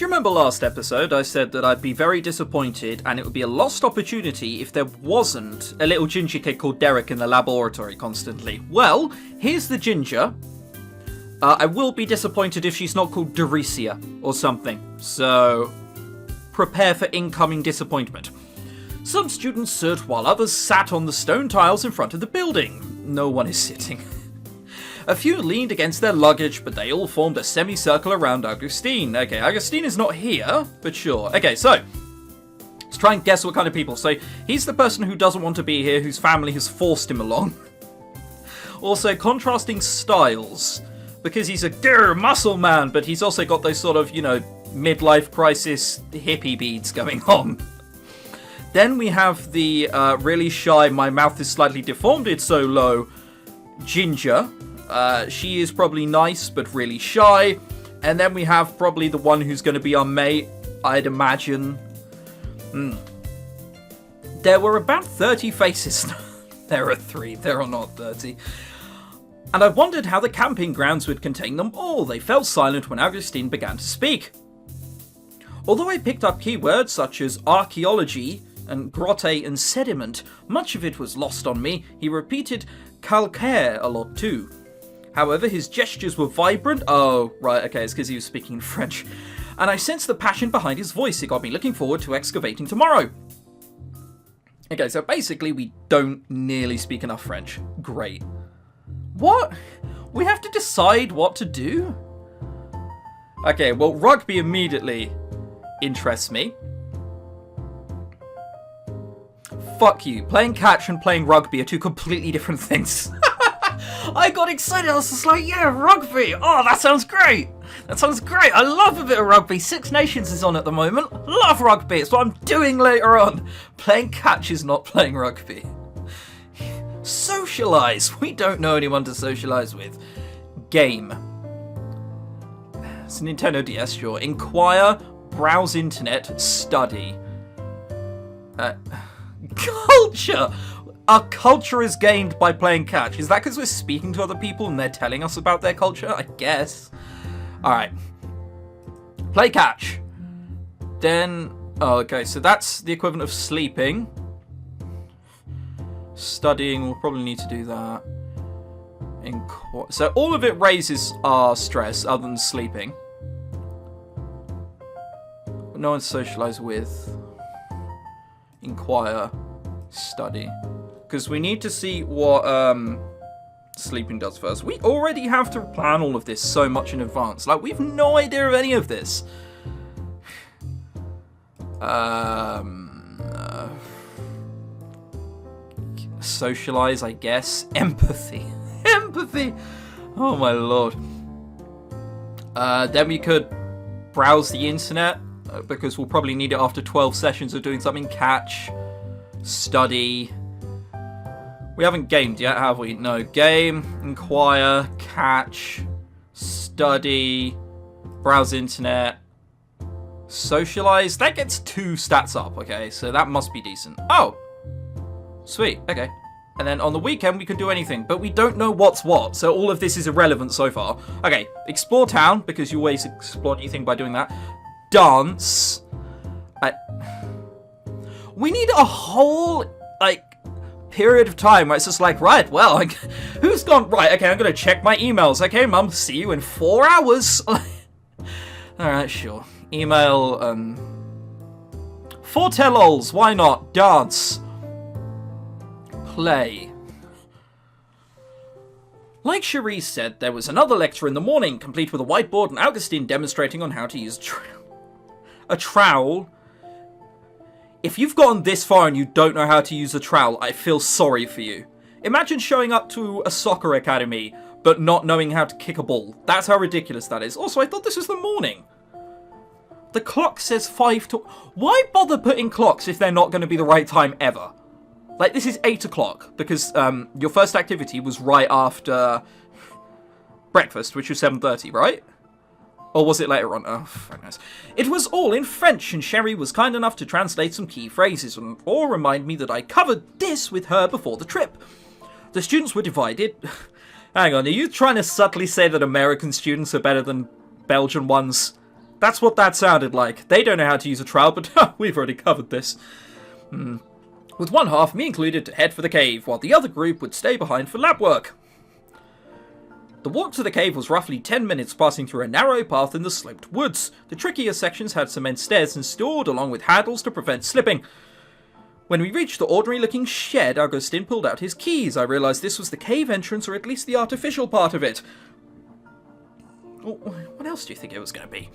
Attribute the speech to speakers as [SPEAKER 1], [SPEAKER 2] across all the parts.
[SPEAKER 1] Do you remember last episode I said that I'd be very disappointed and it would be a lost opportunity if there wasn't a little ginger kid called Derek in the laboratory constantly? Well, here's the ginger. I will be disappointed if she's not called Dericia or something, so prepare for incoming disappointment. Some students stood while others sat on the stone tiles in front of the building. No one is sitting. A few leaned against their luggage, but they all formed a semicircle around Augustine. Okay, Augustine is not here, but sure. Okay, so let's try and guess what kind of people. So he's the person who doesn't want to be here, whose family has forced him along. Also, contrasting styles, because he's a grr muscle man, but he's also got those sort of, you know, midlife crisis hippie beads going on. Then we have the really shy, my mouth is slightly deformed, it's so low, Ginger. She is probably nice, but really shy. And then we have probably the one who's going to be our mate, I'd imagine. There were about 30 faces. There are 3, there are not 30. And I wondered how the camping grounds would contain them all. They fell silent when Augustine began to speak. Although I picked up keywords such as archaeology and grotte and sediment, much of it was lost on me. He repeated calcaire a lot too. However, his gestures were vibrant. Oh, right, okay, it's because he was speaking French. And I sensed the passion behind his voice. It got me looking forward to excavating tomorrow. Okay, so basically we don't nearly speak enough French. Great. What? We have to decide what to do? Okay, well, rugby immediately interests me. Fuck you. Playing catch and playing rugby are 2 completely different things. I got excited. I was just like, yeah, rugby. Oh, that sounds great. That sounds great. I love a bit of rugby. Six Nations is on at the moment. Love rugby. It's what I'm doing later on. Playing catch is not playing rugby. Socialise. We don't know anyone to socialise with. Game. It's a Nintendo DS, sure. Inquire, browse internet, study. Culture. Our culture is gained by playing catch. Is that because we're speaking to other people and they're telling us about their culture? I guess. Alright. Play catch. Then... oh, okay, so that's the equivalent of sleeping. Studying, we'll probably need to do that. So all of it raises our stress, other than sleeping. No one to socialise with. Inquire. Study. Because we need to see what sleeping does first. We already have to plan all of this so much in advance. Like, we've no idea of any of this. Socialize, I guess. Empathy. Empathy! Oh my lord. Then we could browse the internet, because we'll probably need it after 12 sessions of doing something. Catch. Study. We haven't gamed yet, have we? No. Game, inquire, catch, study, browse internet, socialize. That gets 2 stats up, okay? So that must be decent. Oh! Sweet, okay. And then on the weekend we can do anything, but we don't know what's what, so all of this is irrelevant so far. Okay, explore town, because you always explore anything by doing that. Dance. We need a whole, like, period of time where it's just like, right, well, who's gone? Right, okay, I'm going to check my emails. Okay, Mum, see you in 4 hours. Alright, sure. Email, for tell-alls, why not? Dance. Play. Like Cherise said, there was another lecture in the morning, complete with a whiteboard and Augustine demonstrating on how to use a trowel. If you've gotten this far and you don't know how to use a trowel, I feel sorry for you. Imagine showing up to a soccer academy, but not knowing how to kick a ball. That's how ridiculous that is. Also, I thought this was the morning. The clock says 5 to... Why bother putting clocks if they're not going to be the right time ever? Like, this is 8 o'clock, because your first activity was right after breakfast, which was 7:30, right? Or was it later on? Oh, very nice. It was all in French, and Sherry was kind enough to translate some key phrases, or remind me that I covered this with her before the trip. The students were divided. Hang on, are you trying to subtly say that American students are better than Belgian ones? That's what that sounded like. They don't know how to use a trowel, but we've already covered this. With one half, me included, to head for the cave, while the other group would stay behind for lab work. The walk to the cave was roughly 10 minutes, passing through a narrow path in the sloped woods. The trickier sections had cement stairs installed, along with handles to prevent slipping. When we reached the ordinary-looking shed, Augustin pulled out his keys. I realised this was the cave entrance, or at least the artificial part of it. What else do you think it was going to be?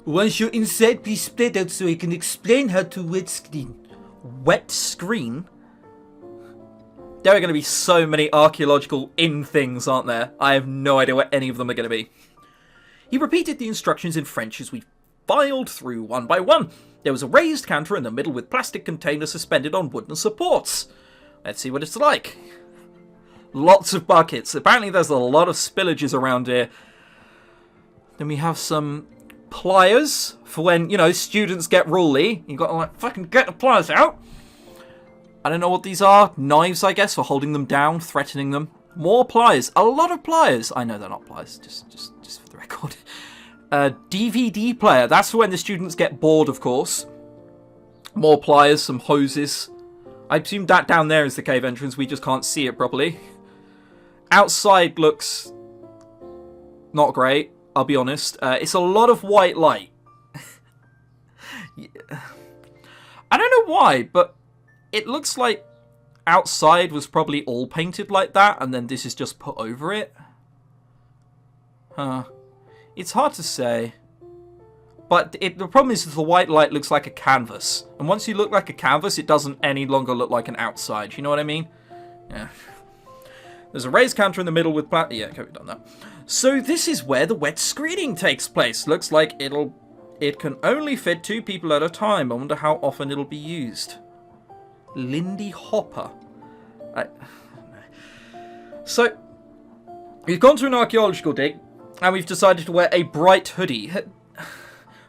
[SPEAKER 2] Once you're inside, please split out so I can explain how to wet screen.
[SPEAKER 1] Wet screen? There are going to be so many archaeological things, aren't there? I have no idea what any of them are going to be. He repeated the instructions in French as we filed through one by one. There was a raised counter in the middle with plastic containers suspended on wooden supports. Let's see what it's like. Lots of buckets. Apparently there's a lot of spillages around here. Then we have some pliers for when, you know, students get ruly. You've got to, like, fucking get the pliers out. I don't know what these are. Knives, I guess, for holding them down, threatening them. More pliers. A lot of pliers. I know they're not pliers, just for the record. DVD player. That's for when the students get bored, of course. More pliers, some hoses. I assume that down there is the cave entrance. We just can't see it properly. Outside looks not great, I'll be honest. It's a lot of white light. Yeah. I don't know why, but it looks like outside was probably all painted like that, and then this is just put over it. Huh. It's hard to say. But the problem is that the white light looks like a canvas. And once you look like a canvas, it doesn't any longer look like an outside. You know what I mean? Yeah. There's a raised counter in the middle with yeah, okay, we've done that. So this is where the wet screening takes place. Looks like it can only fit 2 people at a time. I wonder how often it'll be used. Lindy Hopper. So, we've gone to an archaeological dig, and we've decided to wear a bright hoodie.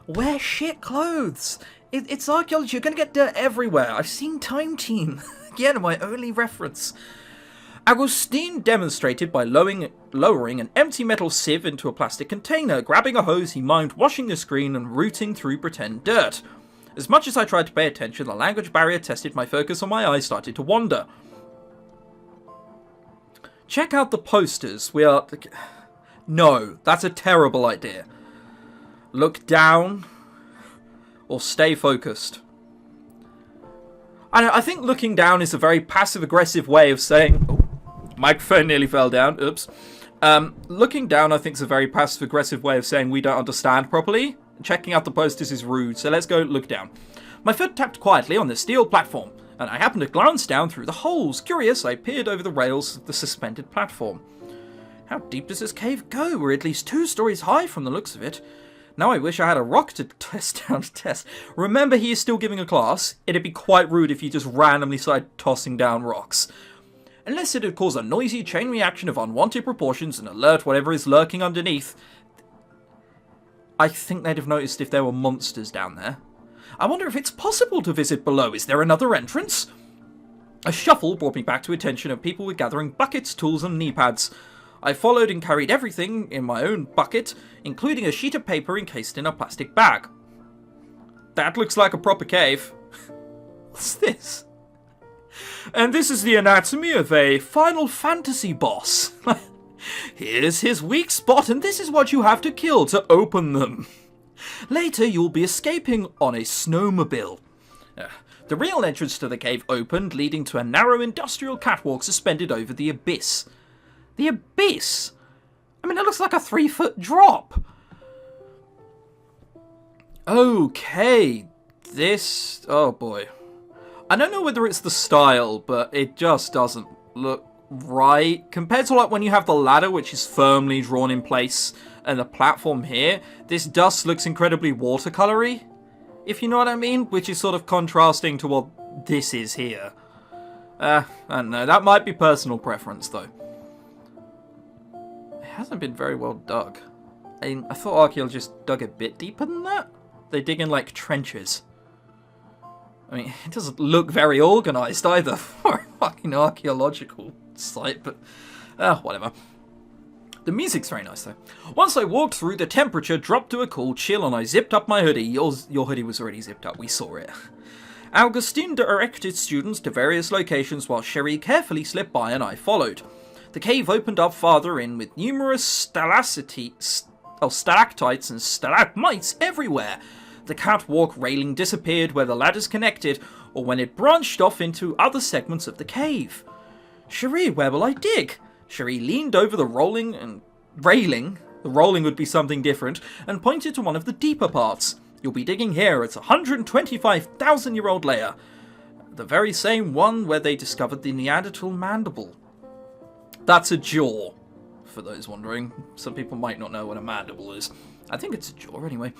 [SPEAKER 1] Wear shit clothes. It's archaeology. You're going to get dirt everywhere. I've seen Time Team. Again, my only reference. Agustin demonstrated by lowering an empty metal sieve into a plastic container. Grabbing a hose, he mimed washing the screen and rooting through pretend dirt. As much as I tried to pay attention, the language barrier tested my focus and my eyes started to wander. Check out the posters. No, that's a terrible idea. Look down or stay focused. I think looking down is a very passive-aggressive way of saying... Oh, microphone nearly fell down. Oops. Looking down, I think, is a very passive-aggressive way of saying we don't understand properly. Checking out the posters is rude, so let's go look down. My foot tapped quietly on the steel platform, and I happened to glance down through the holes. Curious, I peered over the rails of the suspended platform. How deep does this cave go? We're at least 2 stories high from the looks of it. Now I wish I had a rock to test down to test. Remember, he is still giving a class. It'd be quite rude if you just randomly started tossing down rocks. Unless it'd cause a noisy chain reaction of unwanted proportions and alert whatever is lurking underneath. I think they'd have noticed if there were monsters down there. I wonder if it's possible to visit below. Is there another entrance? A shuffle brought me back to attention of people were gathering buckets, tools, and knee pads. I followed and carried everything in my own bucket, including a sheet of paper encased in a plastic bag. That looks like a proper cave. What's this? And this is the anatomy of a Final Fantasy boss. Here's his weak spot, and this is what you have to kill to open them. Later, you'll be escaping on a snowmobile. The real entrance to the cave opened, leading to a narrow industrial catwalk suspended over the abyss. The abyss? I mean, it looks like a 3-foot drop. Okay. This... Oh, boy. I don't know whether it's the style, but it just doesn't look right. Compared to like when you have the ladder, which is firmly drawn in place, and the platform here, this dust looks incredibly watercolory, if you know what I mean, which is sort of contrasting to what this is here. I don't know. That might be personal preference, though. It hasn't been very well dug. I thought archaeologists dug a bit deeper than that. They dig in, like, trenches. I mean, it doesn't look very organised either for a fucking archaeological site, but whatever. The music's very nice, though. Once I walked through, the temperature dropped to a cool chill, and I zipped up my hoodie. Your hoodie was already zipped up. We saw it. Augustine directed students to various locations while Cherie carefully slipped by and I followed. The cave opened up farther in with numerous stalactites and stalagmites everywhere. The catwalk railing disappeared where the ladders connected, or when it branched off into other segments of the cave. Cherie, where will I dig? Cherie leaned over the railing, the rolling would be something different, and pointed to one of the deeper parts. You'll be digging here, it's a 125,000-year-old layer. The very same one where they discovered the Neanderthal mandible. That's a jaw, for those wondering. Some people might not know what a mandible is. I think it's a jaw anyway.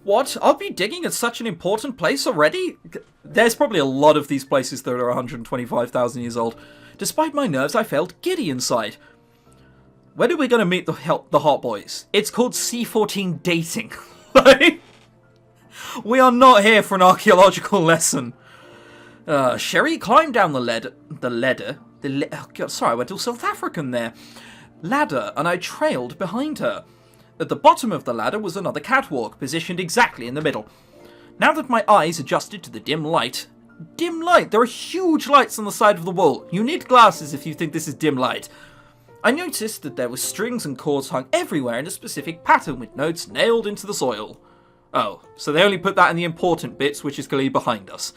[SPEAKER 1] What? I'll be digging at such an important place already? There's probably a lot of these places that are 125,000 years old. Despite my nerves, I felt giddy inside. When are we going to meet the hot boys? It's called C14 dating. We are not here for an archaeological lesson. Cherie climbed down the ladder, oh God, sorry, I went all South African there. Ladder, and I trailed behind her. At the bottom of the ladder was another catwalk, positioned exactly in the middle. Now that my eyes adjusted to the dim light, there are huge lights on the side of the wall. You need glasses if you think this is dim light. I noticed that there were strings and cords hung everywhere in a specific pattern with notes nailed into the soil. Oh, so they only put that in the important bits, which is clearly behind us.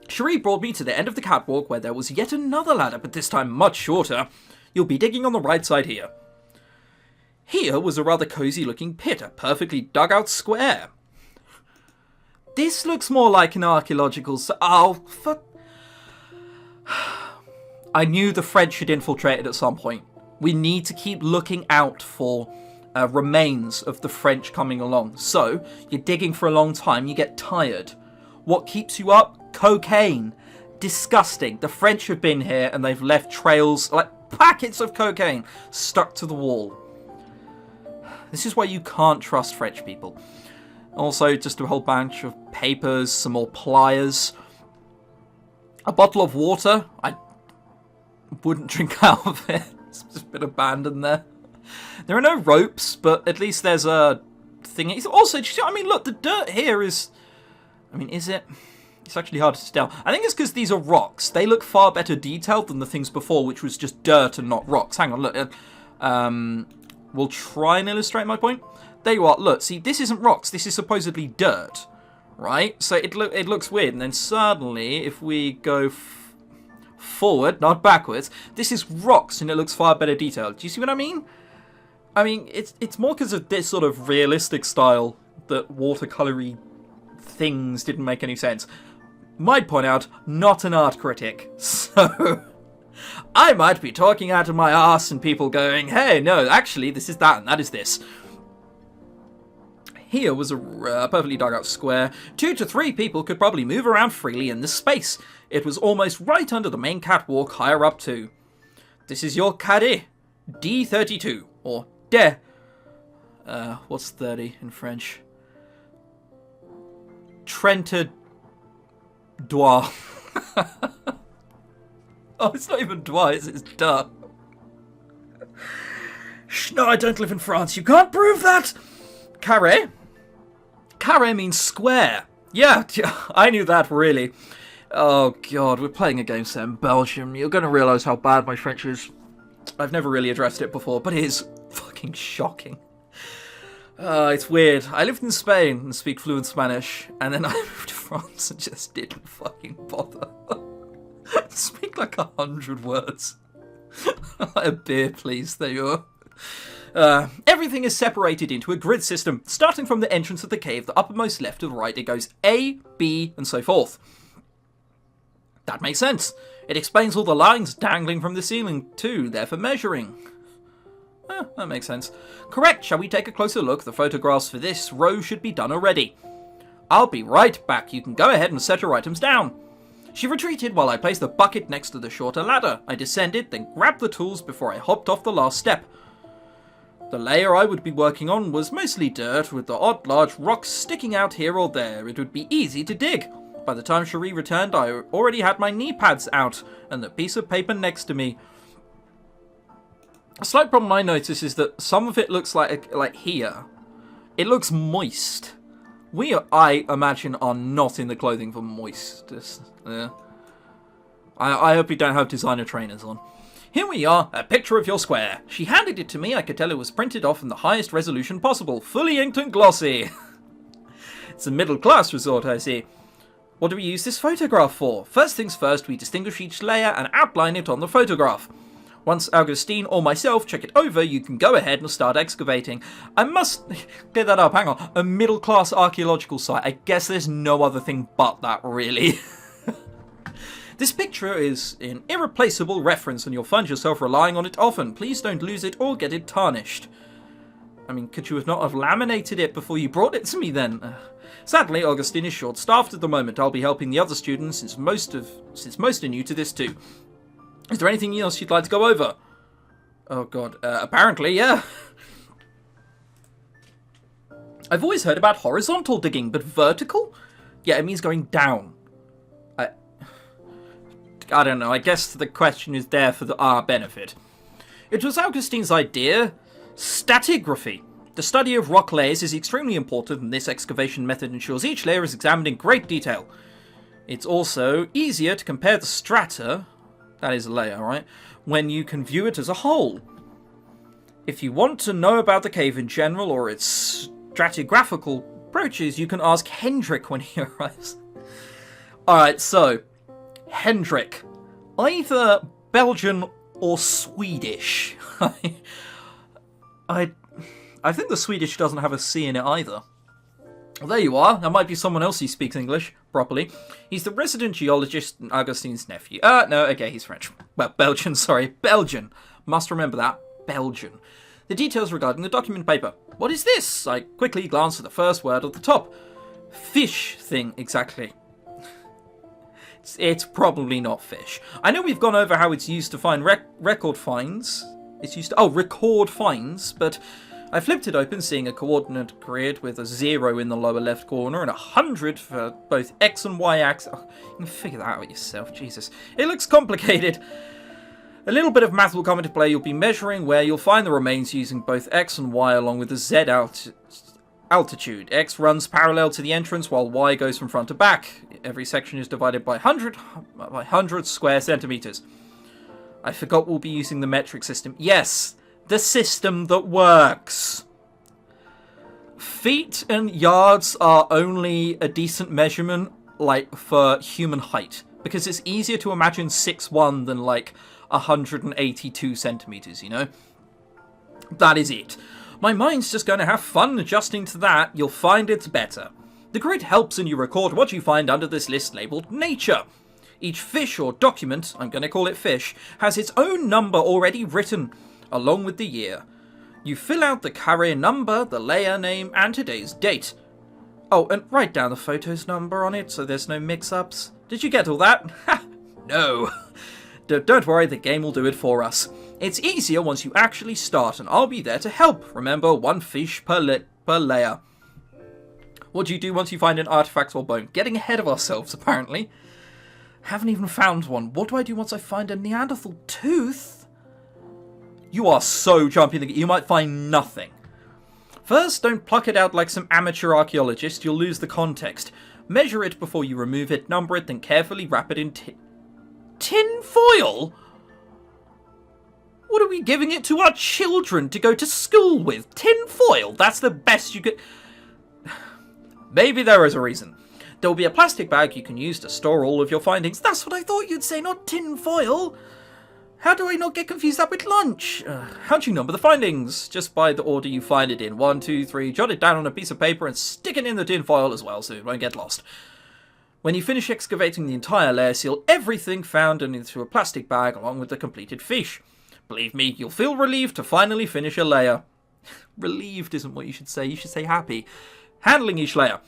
[SPEAKER 1] Cherie brought me to the end of the catwalk where there was yet another ladder, but this time much shorter. You'll be digging on the right side here. Here was a rather cozy looking pit, a perfectly dug out square. This looks more like an archaeological... I knew the French had infiltrated at some point. We need to keep looking out for remains of the French coming along. So, you're digging for a long time, you get tired. What keeps you up? Cocaine. Disgusting. The French have been here and they've left trails, like packets of cocaine, stuck to the wall. This is why you can't trust French people. Also, just a whole bunch of papers, some more pliers. A bottle of water. I wouldn't drink out of it. It's just been abandoned there. There are no ropes, but at least there's a thing. Also, I mean, look, the dirt here is... I mean, is it? It's actually hard to tell. I think it's because these are rocks. They look far better detailed than the things before, which was just dirt and not rocks. Hang on, look. We'll try and illustrate my point. There you are. Look, see, this isn't rocks. This is supposedly dirt, right? So it looks weird. And then suddenly, if we go forward, not backwards, this is rocks and it looks far better detailed. Do you see what I mean? I mean, it's more because of this sort of realistic style that watercolory things didn't make any sense. Might point out, not an art critic. So... I might be talking out of my arse and people going, hey, no, actually, this is that and that is this. Here was a perfectly dug out square. 2 to 3 people could probably move around freely in this space. It was almost right under the main catwalk higher up too. This is your cadet, D32, or DE. What's 30 in French? Trente doigts. Oh, it's not even twice, it's duh. No, I don't live in France. You can't prove that! Carré? Carré means square. Yeah, I knew that, really. Oh, God, we're playing a game set in Belgium. You're going to realise how bad my French is. I've never really addressed it before, but it is fucking shocking. It's weird. I lived in Spain and speak fluent Spanish, and then I moved to France and just didn't fucking bother. Speak like 100 words. A beer, please. There you are. Everything is separated into a grid system. Starting from the entrance of the cave, the uppermost left to the right, it goes A, B, and so forth. That makes sense. It explains all the lines dangling from the ceiling, too, there for measuring. That makes sense. Correct. Shall we take a closer look? The photographs for this row should be done already. I'll be right back. You can go ahead and set your items down. She retreated while I placed the bucket next to the shorter ladder. I descended, then grabbed the tools before I hopped off the last step. The layer I would be working on was mostly dirt, with the odd large rocks sticking out here or there. It would be easy to dig. By the time Cherie returned, I already had my knee pads out, and the piece of paper next to me. A slight problem I notice is that some of it looks like here. It looks moist. We, I imagine, are not in the clothing for moistness. Yeah. I hope you don't have designer trainers on. Here we are, a picture of your square. She handed it to me. I could tell it was printed off in the highest resolution possible. Fully inked and glossy. It's a middle-class resort, I see. What do we use this photograph for? First things first, we distinguish each layer and outline it on the photograph. Once Augustine or myself check it over, you can go ahead and start excavating. I must clear that up, hang on. A middle-class archaeological site. I guess there's no other thing but that, really. This picture is an irreplaceable reference and you'll find yourself relying on it often. Please don't lose it or get it tarnished. I mean, could you not have laminated it before you brought it to me then? Sadly, Augustine is short-staffed at the moment. I'll be helping the other students since most are new to this too. Is there anything else you'd like to go over? Oh god, apparently, yeah. I've always heard about horizontal digging, but vertical? Yeah, it means going down. I don't know, I guess the question is there for our benefit. It was Augustine's idea. Stratigraphy. The study of rock layers is extremely important, and this excavation method ensures each layer is examined in great detail. It's also easier to compare the strata, that is a layer, right, when you can view it as a whole. If you want to know about the cave in general or its stratigraphical approaches, you can ask Hendrik when he arrives. Alright, so, Hendrik. Either Belgian or Swedish. I think the Swedish doesn't have a C in it either. Well, there you are. That might be someone else who speaks English properly. He's the resident geologist and Augustine's nephew. No, okay, he's French. Well, Belgian, sorry. Belgian. Must remember that. Belgian. The details regarding the document paper. What is this? I quickly glanced at the first word at the top. Fish thing, exactly. It's probably not fish. I know we've gone over how it's used to find record finds. It's used to... record finds, but... I flipped it open, seeing a coordinate grid with a 0 in the lower left corner and 100 for both X and Y axis. Oh, you can figure that out yourself, Jesus. It looks complicated. A little bit of math will come into play. You'll be measuring where you'll find the remains using both X and Y along with the Z altitude. X runs parallel to the entrance while Y goes from front to back. Every section is divided by 100 square centimeters. I forgot we'll be using the metric system. Yes! The system that works. Feet and yards are only a decent measurement, like, for human height. Because it's easier to imagine 6'1" than, 182 centimeters, you know? That is it. My mind's just going to have fun adjusting to that. You'll find it's better. The grid helps and you record what you find under this list labelled Nature. Each fish or document, I'm going to call it fish, has its own number already written, along with the year. You fill out the carrier number, the layer name, and today's date. Oh, and write down the photo's number on it so there's no mix-ups. Did you get all that? Ha! No. Don't worry, the game will do it for us. It's easier once you actually start, and I'll be there to help. Remember, 1 fish per layer. What do you do once you find an artifact or bone? Getting ahead of ourselves, apparently. Haven't even found one. What do I do once I find a Neanderthal tooth? You are so jumpy, you might find nothing. First, don't pluck it out like some amateur archaeologist, you'll lose the context. Measure it before you remove it, number it, then carefully wrap it in tin foil? What are we giving it to our children to go to school with? Tin foil? That's the best you could... Maybe there is a reason. There will be a plastic bag you can use to store all of your findings. That's what I thought you'd say, not tin foil. How do I not get confused up with lunch? How do you number the findings? Just by the order you find it in. 1, 2, 3. Jot it down on a piece of paper and stick it in the tin foil as well so it won't get lost. When you finish excavating the entire layer, seal everything found into a plastic bag along with the completed fish. Believe me, you'll feel relieved to finally finish a layer. Relieved isn't what you should say happy. Handling each layer.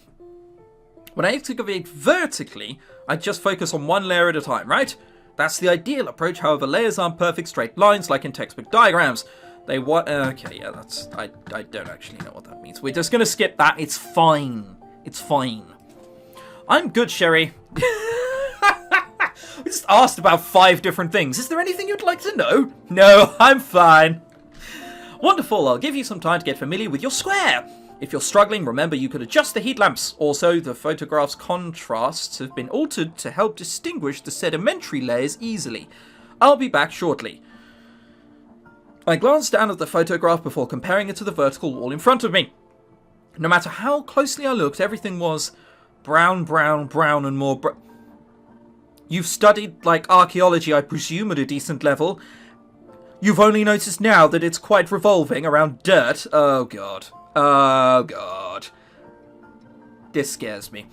[SPEAKER 1] When I excavate vertically, I just focus on one layer at a time, right? That's the ideal approach, however, layers aren't perfect straight lines like in textbook diagrams. They want... okay, yeah, that's... I don't actually know what that means. We're just going to skip that. It's fine. It's fine. I'm good, Sherry. We just asked about 5 different things. Is there anything you'd like to know? No, I'm fine. Wonderful, I'll give you some time to get familiar with your square. If you're struggling, remember you could adjust the heat lamps. Also, the photograph's contrasts have been altered to help distinguish the sedimentary layers easily. I'll be back shortly. I glanced down at the photograph before comparing it to the vertical wall in front of me. No matter how closely I looked, everything was brown, brown, brown, and more You've studied, like, archaeology, I presume, at a decent level. You've only noticed now that it's quite revolving around dirt. Oh, God. Oh, God. This scares me.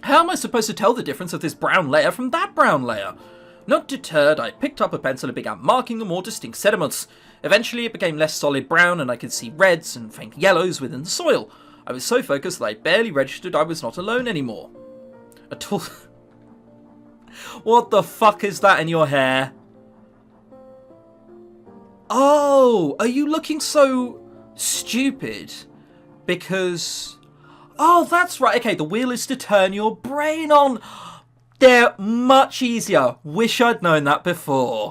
[SPEAKER 1] How am I supposed to tell the difference of this brown layer from that brown layer? Not deterred, I picked up a pencil and began marking the more distinct sediments. Eventually, it became less solid brown, and I could see reds and faint yellows within the soil. I was so focused that I barely registered I was not alone anymore. A tall... What the fuck is that in your hair? Oh, are you looking so stupid? Because... Oh, that's right. Okay, the wheel is to turn your brain on. They're much easier. Wish I'd known that before.